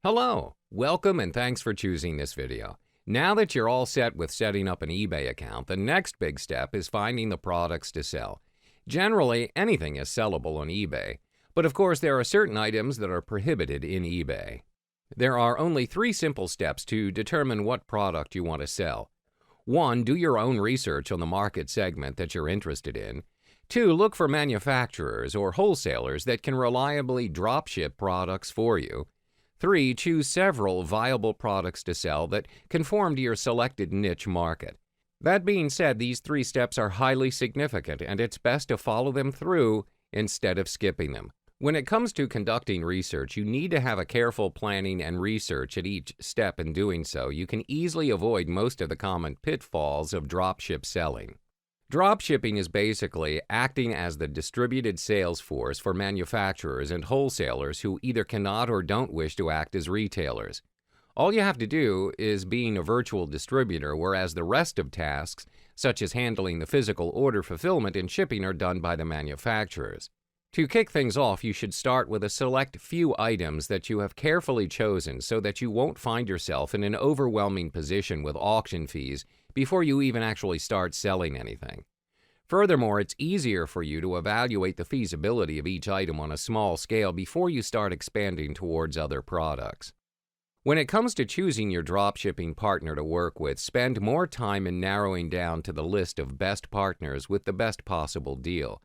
Hello, welcome and thanks for choosing this video. Now that you're all set with setting up an eBay account, the next big step is finding the products to sell. Generally, anything is sellable on eBay, but of course there are certain items that are prohibited in eBay. There are only 3 simple steps to determine what product you want to sell. 1. Do your own research on the market segment that you're interested in. 2. Look for manufacturers or wholesalers that can reliably dropship products for you. 3. Choose several viable products to sell that conform to your selected niche market. That being said, these 3 steps are highly significant, and it's best to follow them through instead of skipping them. When it comes to conducting research, you need to have a careful planning and research at each step. In doing so, you can easily avoid most of the common pitfalls of dropship selling. Dropshipping is basically acting as the distributed sales force for manufacturers and wholesalers who either cannot or don't wish to act as retailers. All you have to do is being a virtual distributor, whereas the rest of tasks, such as handling the physical order fulfillment and shipping, are done by the manufacturers. To kick things off, you should start with a select few items that you have carefully chosen so that you won't find yourself in an overwhelming position with auction fees before you even actually start selling anything. Furthermore, it's easier for you to evaluate the feasibility of each item on a small scale before you start expanding towards other products. When it comes to choosing your dropshipping partner to work with, spend more time in narrowing down to the list of best partners with the best possible deal.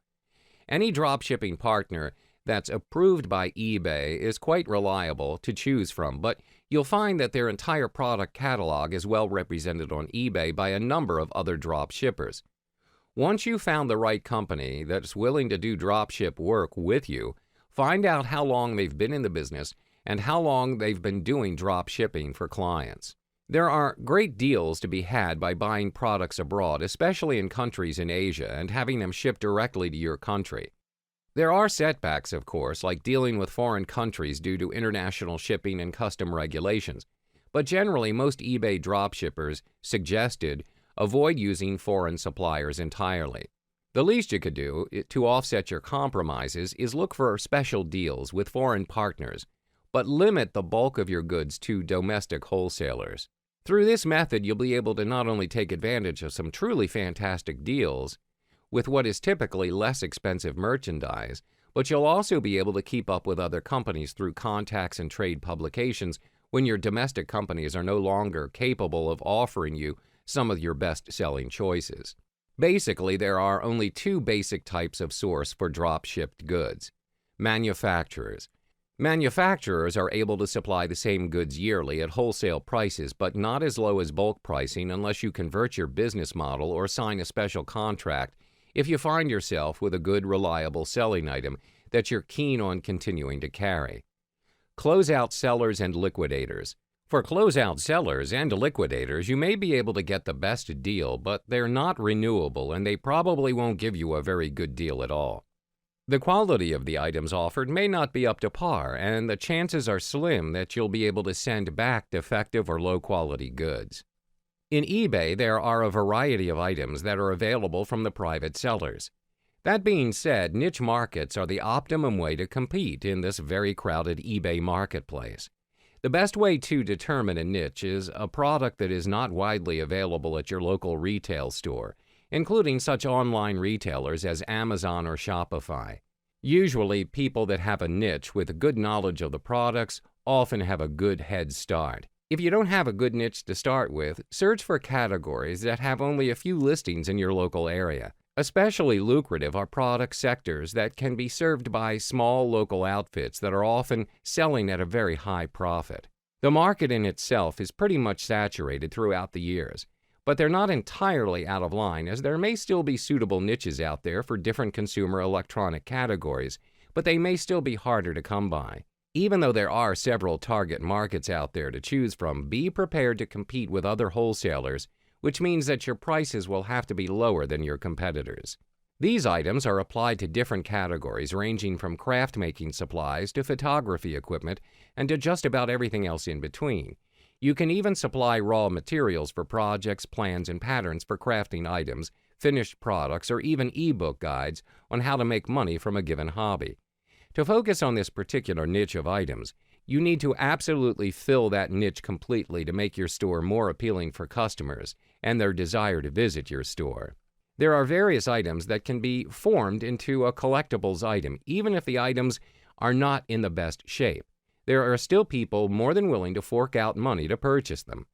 Any dropshipping partner that's approved by eBay is quite reliable to choose from, but you'll find that their entire product catalog is well represented on eBay by a number of other dropshippers. Once you've found the right company that's willing to do dropship work with you, find out how long they've been in the business and how long they've been doing dropshipping for clients. There are great deals to be had by buying products abroad, especially in countries in Asia, and having them shipped directly to your country. There are setbacks, of course, like dealing with foreign countries due to international shipping and custom regulations, but generally most eBay dropshippers suggested avoid using foreign suppliers entirely. The least you could do to offset your compromises is look for special deals with foreign partners, but limit the bulk of your goods to domestic wholesalers. Through this method, you'll be able to not only take advantage of some truly fantastic deals with what is typically less expensive merchandise, but you'll also be able to keep up with other companies through contacts and trade publications when your domestic companies are no longer capable of offering you some of your best-selling choices. Basically, there are only 2 basic types of source for drop-shipped goods. Manufacturers. Manufacturers are able to supply the same goods yearly at wholesale prices, but not as low as bulk pricing unless you convert your business model or sign a special contract if you find yourself with a good, reliable selling item that you're keen on continuing to carry. Closeout sellers and liquidators. For closeout sellers and liquidators, you may be able to get the best deal, but they're not renewable and they probably won't give you a very good deal at all. The quality of the items offered may not be up to par, and the chances are slim that you'll be able to send back defective or low-quality goods. In eBay, there are a variety of items that are available from the private sellers. That being said, niche markets are the optimum way to compete in this very crowded eBay marketplace. The best way to determine a niche is a product that is not widely available at your local retail store, including such online retailers as Amazon or Shopify. Usually, people that have a niche with a good knowledge of the products often have a good head start. If you don't have a good niche to start with, search for categories that have only a few listings in your local area. Especially lucrative are product sectors that can be served by small local outfits that are often selling at a very high profit. The market in itself is pretty much saturated throughout the years, but they're not entirely out of line, as there may still be suitable niches out there for different consumer electronic categories, but they may still be harder to come by. Even though there are several target markets out there to choose from, be prepared to compete with other wholesalers, which means that your prices will have to be lower than your competitors. These items are applied to different categories ranging from craft-making supplies to photography equipment and to just about everything else in between. You can even supply raw materials for projects, plans, and patterns for crafting items, finished products, or even ebook guides on how to make money from a given hobby. To focus on this particular niche of items, You need to absolutely fill that niche completely to make your store more appealing for customers and their desire to visit your store. There are various items that can be formed into a collectibles item, even if the items are not in the best shape. There are still people more than willing to fork out money to purchase them.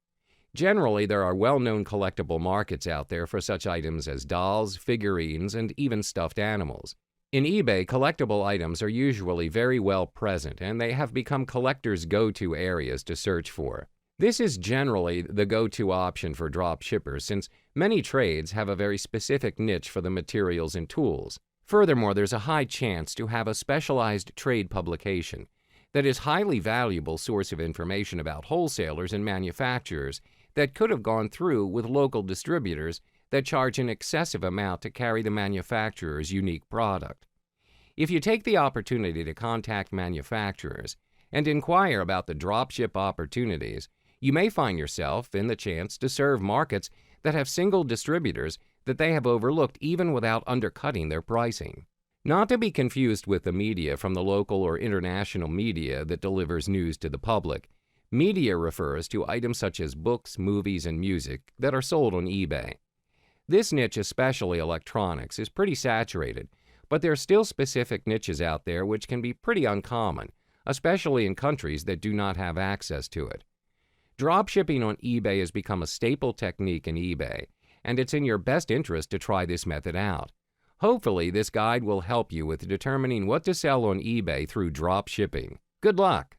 Generally, there are well-known collectible markets out there for such items as dolls, figurines, and even stuffed animals. In eBay, collectible items are usually very well present, and they have become collectors' go-to areas to search for. This is generally the go-to option for drop shippers, since many trades have a very specific niche for the materials and tools. Furthermore, there's a high chance to have a specialized trade publication that is highly valuable source of information about wholesalers and manufacturers that could have gone through with local distributors that charge an excessive amount to carry the manufacturer's unique product. If you take the opportunity to contact manufacturers and inquire about the dropship opportunities, you may find yourself in the chance to serve markets that have single distributors that they have overlooked even without undercutting their pricing. Not to be confused with the media from the local or international media that delivers news to the public. Media refers to items such as books, movies, and music that are sold on eBay. This niche, especially electronics, is pretty saturated, but there are still specific niches out there which can be pretty uncommon, especially in countries that do not have access to it. Dropshipping on eBay has become a staple technique in eBay, and it's in your best interest to try this method out. Hopefully, this guide will help you with determining what to sell on eBay through drop shipping. Good luck!